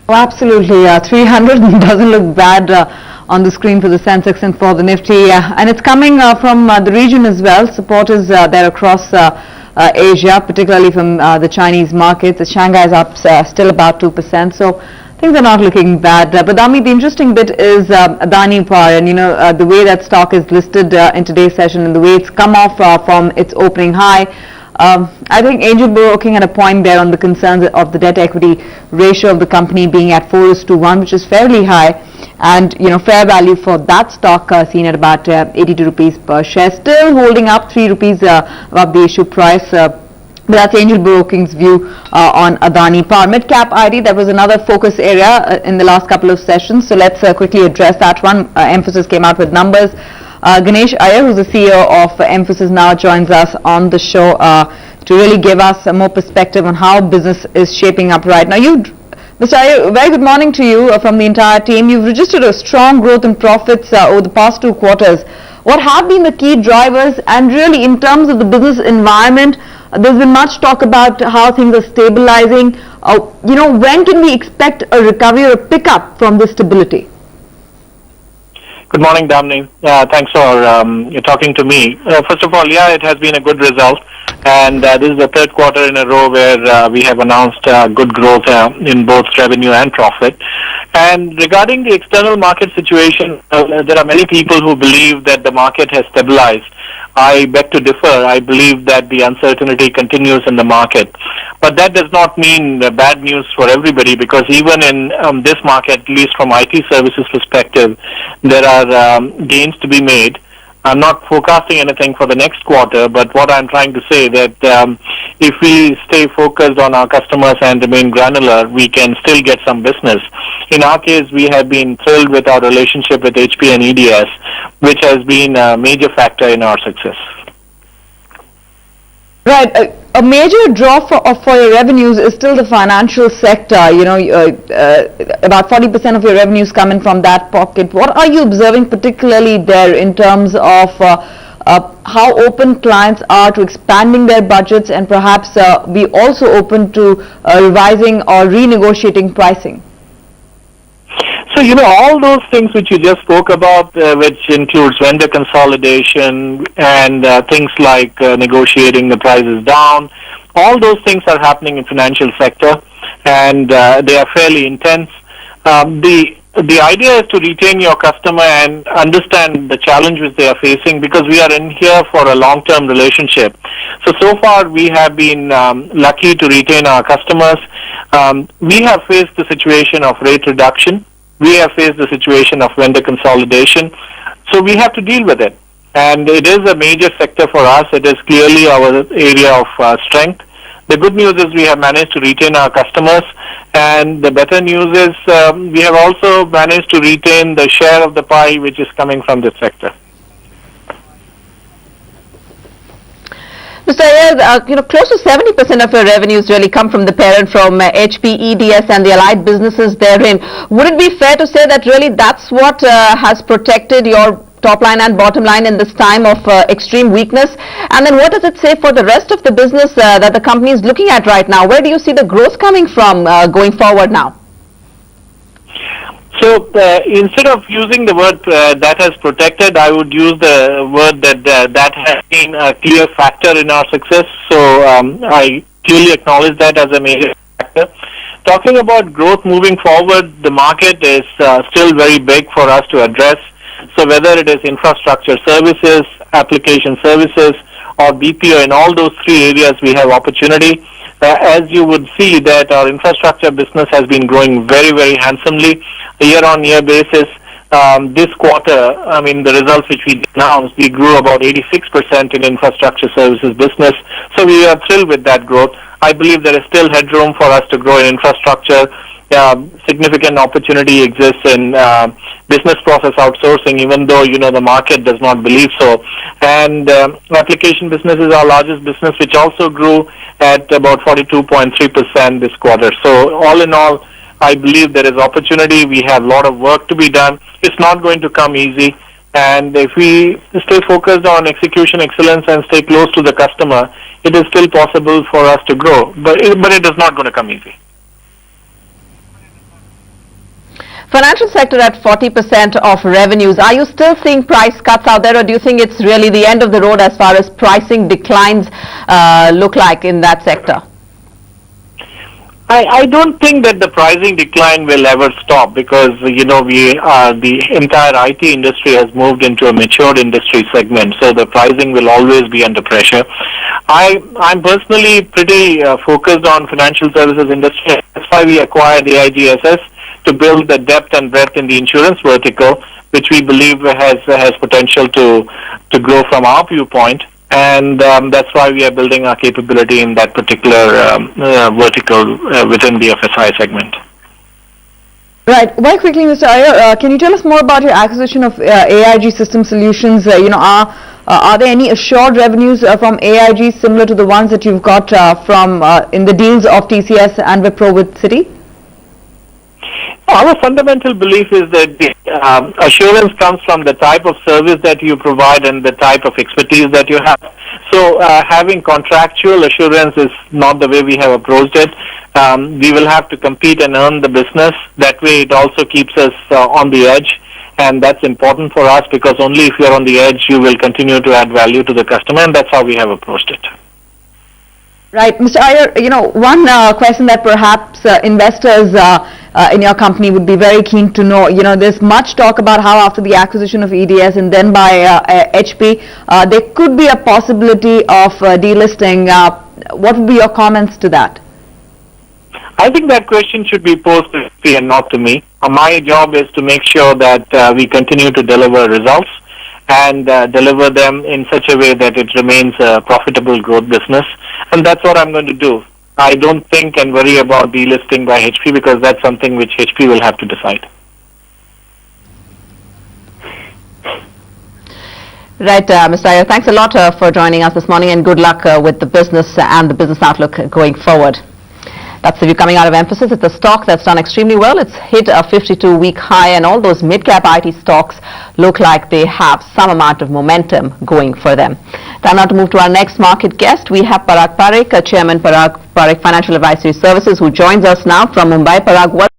Oh, absolutely. 300 doesn't look bad on the screen for the Sensex and for the Nifty. And it's coming from the region as well. Support is there across Asia, particularly from the Chinese markets. The Shanghai is up still about 2%. So things are not looking bad. But Amit, the interesting bit is Adani Power, and the way that stock is listed in today's session and the way it's come off from its opening high. I think Angel Broking had a point there on the concerns of the debt equity ratio of the company being at 4:1, which is fairly high, and fair value for that stock seen at about 82 rupees per share, still holding up 3 rupees above the issue price. But that's Angel Broking's view on Adani Power. Mid-cap ID, that was another focus area in the last couple of sessions. So let's quickly address that one. Mphasis came out with numbers. Ganesh Iyer, who's the CEO of Mphasis, now joins us on the show to really give us more perspective on how business is shaping up right now. Mr. Iyer, very good morning to you from the entire team. You've registered a strong growth in profits over the past 2 quarters. What have been the key drivers, and really in terms of the business environment, there's been much talk about how things are stabilizing. When can we expect a recovery or a pickup from this stability? Good morning, Damni. Thanks for talking to me. First of all, it has been a good result, and this is the 3rd quarter in a row where we have announced good growth in both revenue and profit. And regarding the external market situation, there are many people who believe that the market has stabilized. I beg to differ. I believe that the uncertainty continues in the market. But that does not mean bad news for everybody, because even in this market, at least from IT services perspective, there are gains to be made. I'm not forecasting anything for the next quarter, but what I'm trying to say that if we stay focused on our customers and remain granular, we can still get some business. In our case, we have been thrilled with our relationship with HP and EDS, which has been a major factor in our success. Right. A major draw for your revenues is still the financial sector. About 40% of your revenues coming from that pocket. What are you observing particularly there in terms of how open clients are to expanding their budgets, and perhaps be also open to revising or renegotiating pricing? So, all those things which you just spoke about, which includes vendor consolidation and things like negotiating the prices down, all those things are happening in financial sector, and they are fairly intense. The idea is to retain your customer and understand the challenge which they are facing, because we are in here for a long-term relationship. So far we have been lucky to retain our customers. We have faced the situation of rate reduction. We have faced the situation of vendor consolidation, so we have to deal with it. And it is a major sector for us. It is clearly our area of strength. The good news is we have managed to retain our customers, and the better news is we have also managed to retain the share of the pie which is coming from this sector. Mr. Iyer, close to 70% of your revenues really come from the parent, from HP, EDS, and the allied businesses therein. Would it be fair to say that really that's what has protected your top line and bottom line in this time of extreme weakness? And then what does it say for the rest of the business that the company is looking at right now? Where do you see the growth coming from going forward now? So instead of using the word that has protected, I would use the word that has been a clear factor in our success. So I clearly acknowledge that as a major factor. Talking about growth moving forward, the market is still very big for us to address. So whether it is infrastructure services, application services, or BPO, in all those 3 areas we have opportunity. As you would see that our infrastructure business has been growing very, very handsomely. Year-on-year basis, this quarter, the results which we announced, we grew about 86% in infrastructure services business. So we are thrilled with that growth. I believe there is still headroom for us to grow in infrastructure. Significant opportunity exists in business process outsourcing, even though the market does not believe so. And application business is our largest business, which also grew at about 42.3% this quarter. So all in all, I believe there is opportunity. We have a lot of work to be done. It's not going to come easy. And if we stay focused on execution excellence and stay close to the customer, it is still possible for us to grow. But it is not going to come easy. Financial sector at 40% of revenues. Are you still seeing price cuts out there, or do you think it's really the end of the road as far as pricing declines look like in that sector? I don't think that the pricing decline will ever stop because, the entire IT industry has moved into a mature industry segment, so the pricing will always be under pressure. I'm personally pretty focused on financial services industry. That's why we acquired the IGSS to build the depth and breadth in the insurance vertical, which we believe has potential to grow from our viewpoint. And that's why we are building our capability in that particular vertical within the FSI segment. Right. Very quickly, Mr. Iyer, can you tell us more about your acquisition of AIG System Solutions? Are there any assured revenues from AIG similar to the ones that you've got from in the deals of TCS and Wipro with Citi? Our fundamental belief is that the assurance comes from the type of service that you provide and the type of expertise that you have. So having contractual assurance is not the way we have approached it. We will have to compete and earn the business. That way it also keeps us on the edge. And that's important for us because only if you're on the edge you will continue to add value to the customer, and that's how we have approached it. Right. Mr. Iyer, one question that perhaps investors in your company would be very keen to know. There's much talk about how after the acquisition of EDS and then by HP, there could be a possibility of delisting. What would be your comments to that? I think that question should be posed to HP and not to me. My job is to make sure that we continue to deliver results and deliver them in such a way that it remains a profitable growth business. And that's what I'm going to do. I don't think and worry about delisting by HP because that's something which HP will have to decide. Right, Mr. Iyer, thanks a lot for joining us this morning, and good luck with the business and the business outlook going forward. That's the view coming out of MphasiS. It's a stock that's done extremely well. It's hit a 52-week high, and all those mid-cap IT stocks look like they have some amount of momentum going for them. Time now to move to our next market guest. We have Parag Parekh, Chairman Parag Parekh Financial Advisory Services, who joins us now from Mumbai. Parag, what